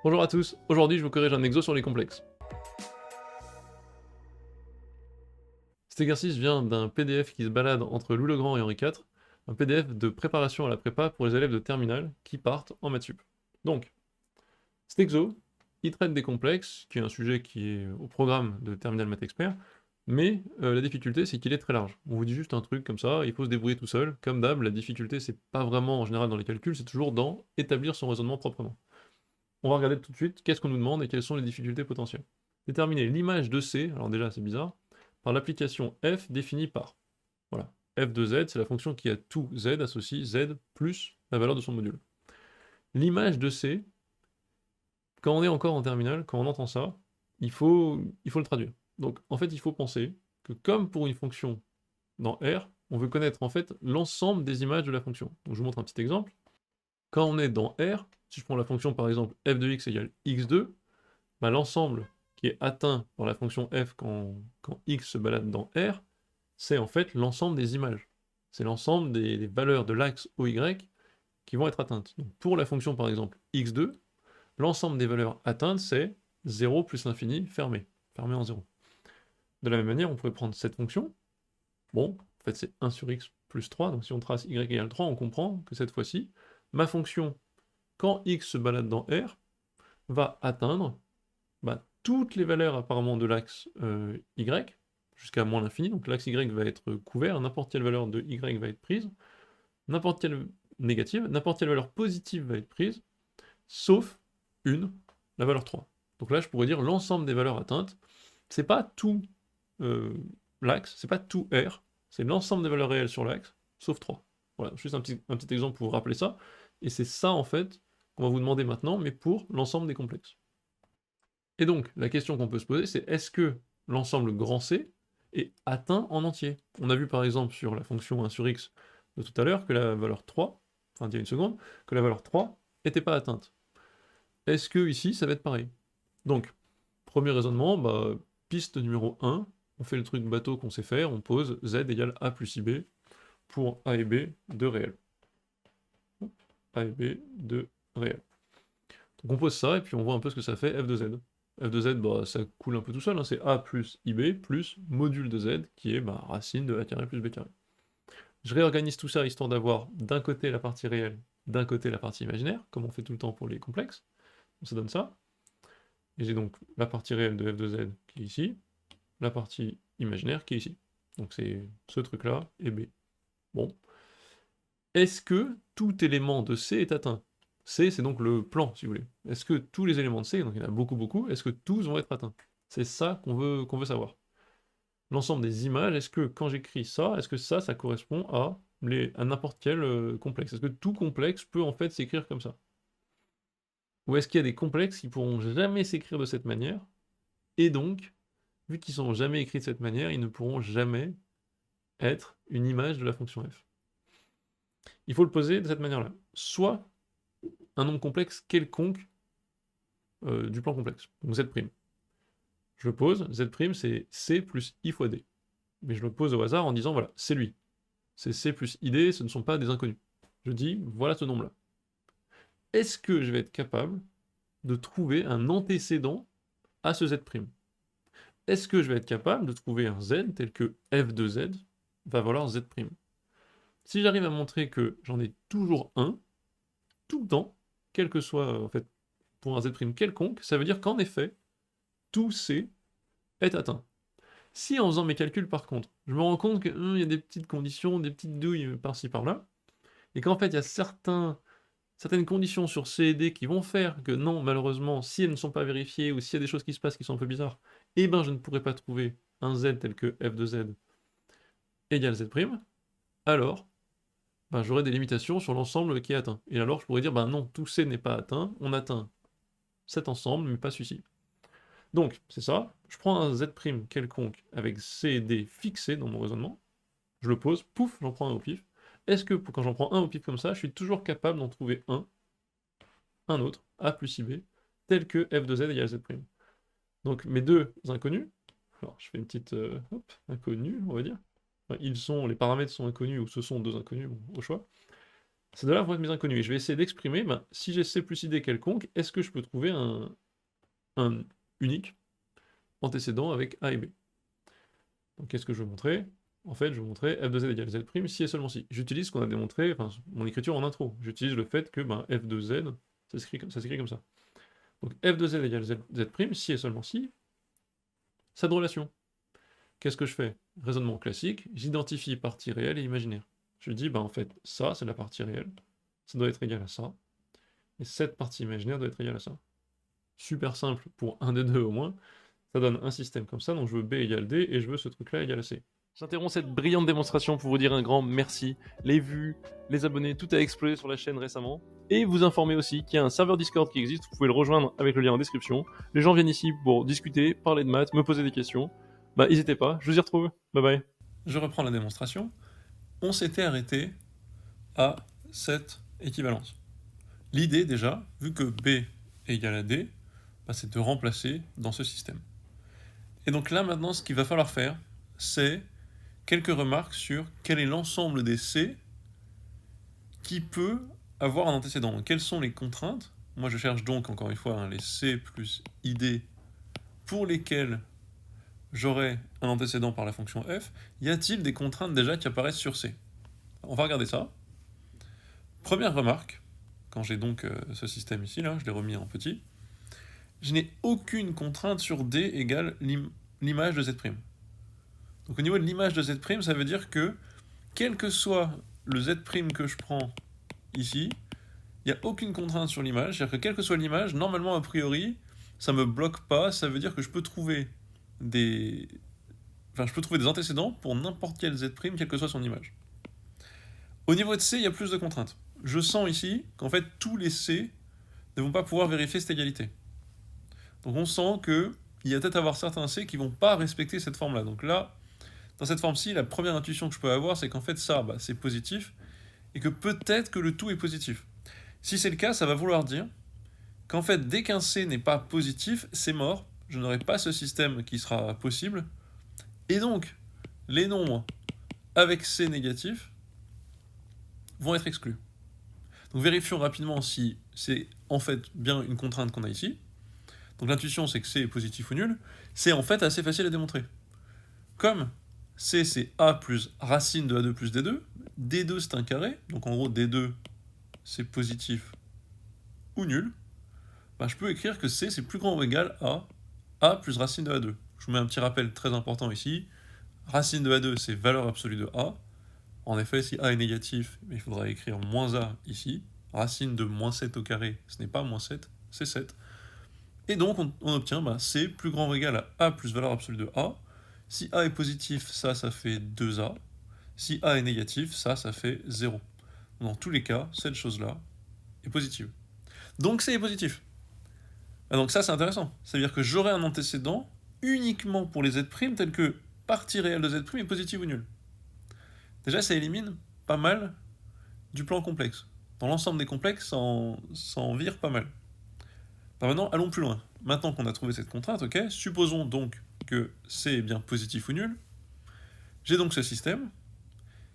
Bonjour à tous, aujourd'hui je vous corrige un exo sur les complexes. Cet exercice vient d'un PDF qui se balade entre Louis le Grand et Henri IV, un PDF de préparation à la prépa pour les élèves de terminale qui partent en maths sup. Donc, cet exo, il traite des complexes, qui est un sujet qui est au programme de Terminal Math Expert, mais la difficulté c'est qu'il est très large. On vous dit juste un truc comme ça, il faut se débrouiller tout seul. Comme d'hab, la difficulté c'est pas vraiment en général dans les calculs, c'est toujours dans établir son raisonnement proprement. On va regarder tout de suite qu'est-ce qu'on nous demande et quelles sont les difficultés potentielles. Déterminer l'image de C, alors déjà c'est bizarre, par l'application f définie par. Voilà, f de z, c'est la fonction qui a tout z associe z plus la valeur de son module. L'image de C, quand on est encore en terminale, quand on entend ça, il faut le traduire. Donc en fait, il faut penser que comme pour une fonction dans R, on veut connaître en fait l'ensemble des images de la fonction. Donc je vous montre un petit exemple. Quand on est dans R, si je prends la fonction par exemple f de x égale x2, bah, l'ensemble qui est atteint par la fonction f quand x se balade dans R, c'est en fait l'ensemble des images. C'est l'ensemble des valeurs de l'axe OY qui vont être atteintes. Donc pour la fonction par exemple x2, l'ensemble des valeurs atteintes c'est 0 plus l'infini fermé en 0. De la même manière, on pourrait prendre cette fonction, bon, en fait c'est 1 sur x plus 3, donc si on trace y égale 3, on comprend que cette fois-ci, ma fonction, quand x se balade dans R, va atteindre bah, toutes les valeurs apparemment de l'axe y, jusqu'à moins l'infini, donc l'axe y va être couvert, n'importe quelle valeur de y va être prise, n'importe quelle négative, n'importe quelle valeur positive va être prise, sauf une, la valeur 3. Donc là, je pourrais dire l'ensemble des valeurs atteintes, c'est pas tout l'axe, c'est pas tout R, c'est l'ensemble des valeurs réelles sur l'axe, sauf 3. Voilà, juste un petit exemple pour vous rappeler ça, et c'est ça en fait qu'on va vous demander maintenant, mais pour l'ensemble des complexes. Et donc, la question qu'on peut se poser, c'est est-ce que l'ensemble grand C est atteint en entier? On a vu par exemple sur la fonction 1 sur x de tout à l'heure que la valeur 3, enfin il y a une seconde, que la valeur 3 n'était pas atteinte. Est-ce que ici ça va être pareil? Donc, premier raisonnement, bah, piste numéro 1, on fait le truc bateau qu'on sait faire, on pose z égale a plus ib pour a et b de réel. A et b de réel. Donc on pose ça et puis on voit un peu ce que ça fait f de z. F de z, bah, ça coule un peu tout seul, hein, c'est a plus ib plus module de z qui est bah, racine de a carré plus b carré. Je réorganise tout ça histoire d'avoir d'un côté la partie réelle, d'un côté la partie imaginaire, comme on fait tout le temps pour les complexes. Donc ça donne ça. Et j'ai donc la partie réelle de f de z qui est ici, la partie imaginaire qui est ici. Donc c'est ce truc-là et b. Bon. Est-ce que tout élément de C est atteint? C, c'est donc le plan, si vous voulez. Est-ce que tous les éléments de C, donc il y en a beaucoup, est-ce que tous vont être atteints? C'est ça qu'on veut savoir. L'ensemble des images, est-ce que quand j'écris ça, est-ce que ça correspond à n'importe quel complexe? Est-ce que tout complexe peut en fait s'écrire comme ça? Ou est-ce qu'il y a des complexes qui pourront jamais s'écrire de cette manière, et donc, vu qu'ils sont jamais écrits de cette manière, ils ne pourront jamais être une image de la fonction f? Il faut le poser de cette manière-là. Soit un nombre complexe quelconque du plan complexe, donc z'. Je le pose, z' c'est c plus i fois d. Mais je le pose au hasard en disant, voilà, c'est lui. C'est c plus id, ce ne sont pas des inconnus. Je dis, voilà ce nombre-là. Est-ce que je vais être capable de trouver un antécédent à ce z'? Est-ce que je vais être capable de trouver un z tel que f de z va valoir z'? Si j'arrive à montrer que j'en ai toujours un, tout le temps, quel que soit, en fait, pour un z' quelconque, ça veut dire qu'en effet, tout c est atteint. Si en faisant mes calculs par contre, je me rends compte qu'il y a des petites conditions, des petites douilles par-ci par-là, et qu'en fait il y a certaines conditions sur C et D qui vont faire que non, malheureusement, si elles ne sont pas vérifiées, ou s'il y a des choses qui se passent qui sont un peu bizarres, eh ben je ne pourrai pas trouver un Z tel que f de z égale Z', alors ben, j'aurai des limitations sur l'ensemble qui est atteint. Et alors je pourrais dire, ben non, tout C n'est pas atteint, on atteint cet ensemble, mais pas celui-ci. Donc, c'est ça, je prends un Z' quelconque avec C et D fixé dans mon raisonnement, je le pose, pouf, j'en prends un au pif. Est-ce que quand j'en prends un au pif comme ça, je suis toujours capable d'en trouver un autre, A plus IB, tel que f de z égale Z'? Donc mes deux inconnus, alors je fais une petite inconnue, on va dire. Enfin, les paramètres sont inconnus ou ce sont deux inconnus, bon, au choix. Ces deux-là vont être mes inconnus. Et je vais essayer d'exprimer, si j'ai C plus ID quelconque, est-ce que je peux trouver un unique antécédent avec A et B? Donc qu'est-ce que je veux montrer? En fait, je veux montrer f de z égale z' si et seulement si. J'utilise ce qu'on a démontré, enfin mon écriture en intro. J'utilise le fait que f de z, ça s'écrit comme ça. Donc f de z égale z', si et seulement si, cette relation. Qu'est-ce que je fais? Raisonnement classique, j'identifie partie réelle et imaginaire. Je dis, en fait, ça, c'est la partie réelle, ça doit être égal à ça, et cette partie imaginaire doit être égale à ça. Super simple pour un des deux au moins, ça donne un système comme ça, donc je veux B égale D, et je veux ce truc-là égal à C. J'interromps cette brillante démonstration pour vous dire un grand merci. Les vues, les abonnés, tout a explosé sur la chaîne récemment. Et vous informer aussi qu'il y a un serveur Discord qui existe, vous pouvez le rejoindre avec le lien en description. Les gens viennent ici pour discuter, parler de maths, me poser des questions. N'hésitez pas, je vous y retrouve. Bye bye. Je reprends la démonstration. On s'était arrêté à cette équivalence. L'idée déjà, vu que B est égal à D, c'est de remplacer dans ce système. Et donc là maintenant, ce qu'il va falloir faire, c'est quelques remarques sur quel est l'ensemble des C qui peut avoir un antécédent. Donc, quelles sont les contraintes? Moi je cherche donc encore une fois les C plus ID pour lesquelles j'aurai un antécédent par la fonction f. Y a-t-il des contraintes déjà qui apparaissent sur C? On va regarder ça. Première remarque, quand j'ai donc ce système ici, là, je l'ai remis en petit, je n'ai aucune contrainte sur D égale l'image de Z'. Donc au niveau de l'image de Z', ça veut dire que, quel que soit le Z' que je prends ici, il n'y a aucune contrainte sur l'image, c'est-à-dire que quelle que soit l'image, normalement a priori, ça ne me bloque pas, ça veut dire que je peux trouver des antécédents pour n'importe quel Z', quelle que soit son image. Au niveau de C, il y a plus de contraintes. Je sens ici qu'en fait tous les C ne vont pas pouvoir vérifier cette égalité. Donc on sent qu'il y a peut-être avoir certains C qui ne vont pas respecter cette forme-là. Donc là, dans cette forme-ci, la première intuition que je peux avoir, c'est qu'en fait ça, c'est positif, et que peut-être que le tout est positif. Si c'est le cas, ça va vouloir dire qu'en fait, dès qu'un C n'est pas positif, c'est mort, je n'aurai pas ce système qui sera possible, et donc, les nombres avec C négatif vont être exclus. Donc vérifions rapidement si c'est en fait bien une contrainte qu'on a ici. Donc l'intuition c'est que C est positif ou nul. C'est en fait assez facile à démontrer. Comme C c'est A plus racine de A2 plus D2, D2 c'est un carré, donc en gros D2 c'est positif ou nul, je peux écrire que C c'est plus grand ou égal à A plus racine de A2. Je vous mets un petit rappel très important ici. Racine de A2 c'est valeur absolue de A. En effet, si A est négatif, il faudra écrire moins A ici. Racine de moins 7 au carré, ce n'est pas moins 7, c'est 7. Et donc, on obtient C plus grand ou égal à A plus valeur absolue de A. Si A est positif, ça fait 2A. Si A est négatif, ça fait 0. Dans tous les cas, cette chose-là est positive. Donc C est positif. Donc ça, c'est intéressant. Ça veut dire que j'aurai un antécédent uniquement pour les Z' tels que partie réelle de Z' est positive ou nulle. Déjà, ça élimine pas mal du plan complexe. Dans l'ensemble des complexes, ça en vire pas mal. Maintenant, allons plus loin. Maintenant qu'on a trouvé cette contrainte, supposons donc que C est bien positif ou nul. J'ai donc ce système.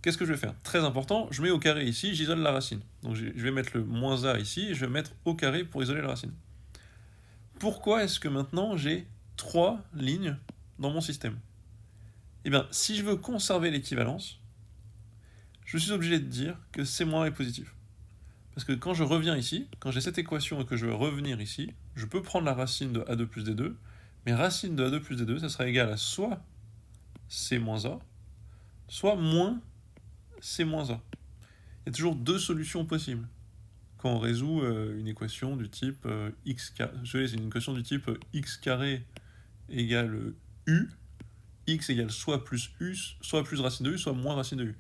Qu'est-ce que je vais faire? Très important, je mets au carré ici, j'isole la racine. Donc je vais mettre le moins A ici, et je vais mettre au carré pour isoler la racine. Pourquoi est-ce que maintenant j'ai 3 lignes dans mon système? Eh bien, si je veux conserver l'équivalence, je suis obligé de dire que C- est positif. Parce que quand je reviens ici, quand j'ai cette équation et que je veux revenir ici, je peux prendre la racine de A2 plus D2, mais racine de A2 plus D2, ça sera égal à soit C moins A, soit moins C moins A. Il y a toujours deux solutions possibles quand on résout une équation du type x carré. C'est une équation du type x carré égale u, x égale soit plus u, soit plus racine de u, soit moins racine de u.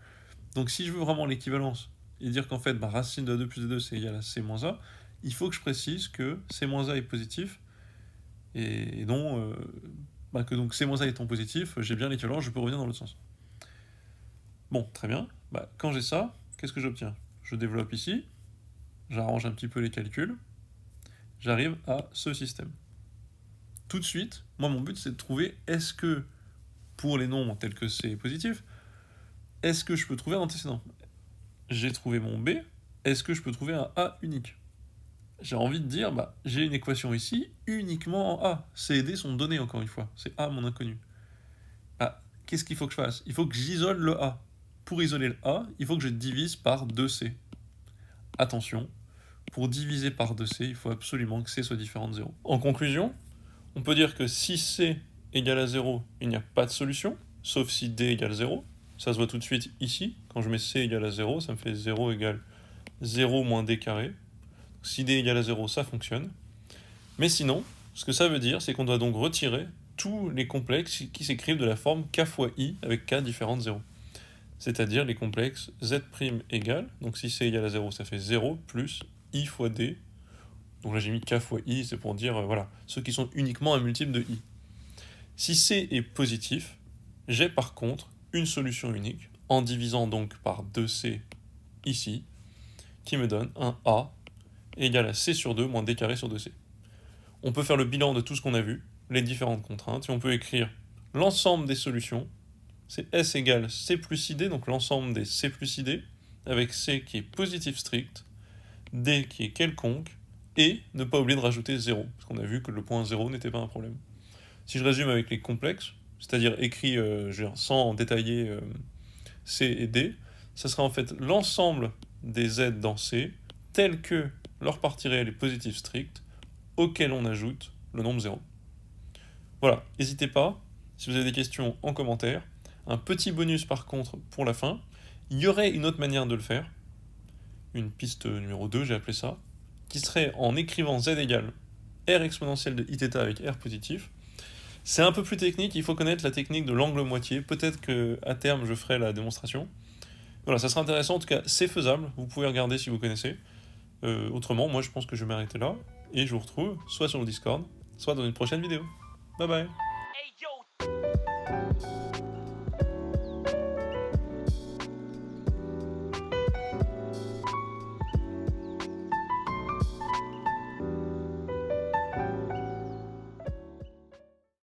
Donc si je veux vraiment l'équivalence et dire qu'en fait racine de A2 plus D2 c'est égal à C moins A, il faut que je précise que C moins A est positif et donc, que donc C moins A étant positif, j'ai bien l'équivalence, je peux revenir dans l'autre sens. Bon, très bien. Quand j'ai ça, qu'est-ce que j'obtiens? Je développe ici, j'arrange un petit peu les calculs, j'arrive à ce système. Tout de suite, moi mon but c'est de trouver est-ce que pour les nombres tels que C est positif, est-ce que je peux trouver un antécédent? J'ai trouvé mon B, est-ce que je peux trouver un A unique? J'ai envie de dire, bah, j'ai une équation ici, uniquement en A. C et D sont donnés encore une fois, c'est A mon inconnu. Ah, qu'est-ce qu'il faut que je fasse? Il faut que j'isole le A. Pour isoler le A, il faut que je divise par 2C. Attention, pour diviser par 2C, il faut absolument que C soit différent de 0. En conclusion, on peut dire que si C égale à 0, il n'y a pas de solution, sauf si D égale 0. Ça se voit tout de suite ici. Quand je mets C égale à 0, ça me fait 0 égale 0 moins D carré. Si D égale à 0, ça fonctionne. Mais sinon, ce que ça veut dire, c'est qu'on doit donc retirer tous les complexes qui s'écrivent de la forme k fois i avec k différent de 0. C'est-à-dire les complexes z' égale, donc si c égale à 0, ça fait 0 plus i fois d. Donc là j'ai mis k fois i, c'est pour dire, voilà, ceux qui sont uniquement un multiple de i. Si c est positif, j'ai par contre une solution unique, en divisant donc par 2c ici, qui me donne un a égale à c sur 2 moins d carré sur 2c. On peut faire le bilan de tout ce qu'on a vu, les différentes contraintes, et on peut écrire l'ensemble des solutions. C'est S égale C plus ID, donc l'ensemble des C plus ID, avec C qui est positif strict, D qui est quelconque, et ne pas oublier de rajouter 0, parce qu'on a vu que le point 0 n'était pas un problème. Si je résume avec les complexes, c'est-à-dire écrit sans détailler C et D, ça sera en fait l'ensemble des Z dans C, tels que leur partie réelle est positive stricte, auquel on ajoute le nombre 0. Voilà, n'hésitez pas, si vous avez des questions en commentaire. Un petit bonus par contre pour la fin, il y aurait une autre manière de le faire, une piste numéro 2 j'ai appelé ça, qui serait en écrivant z égale r exponentielle de iθ avec r positif. C'est un peu plus technique, il faut connaître la technique de l'angle moitié, peut-être qu'à terme je ferai la démonstration. Voilà, ça sera intéressant, en tout cas c'est faisable, vous pouvez regarder si vous connaissez. Autrement, moi je pense que je vais m'arrêter là, et je vous retrouve soit sur le Discord, soit dans une prochaine vidéo. Bye bye.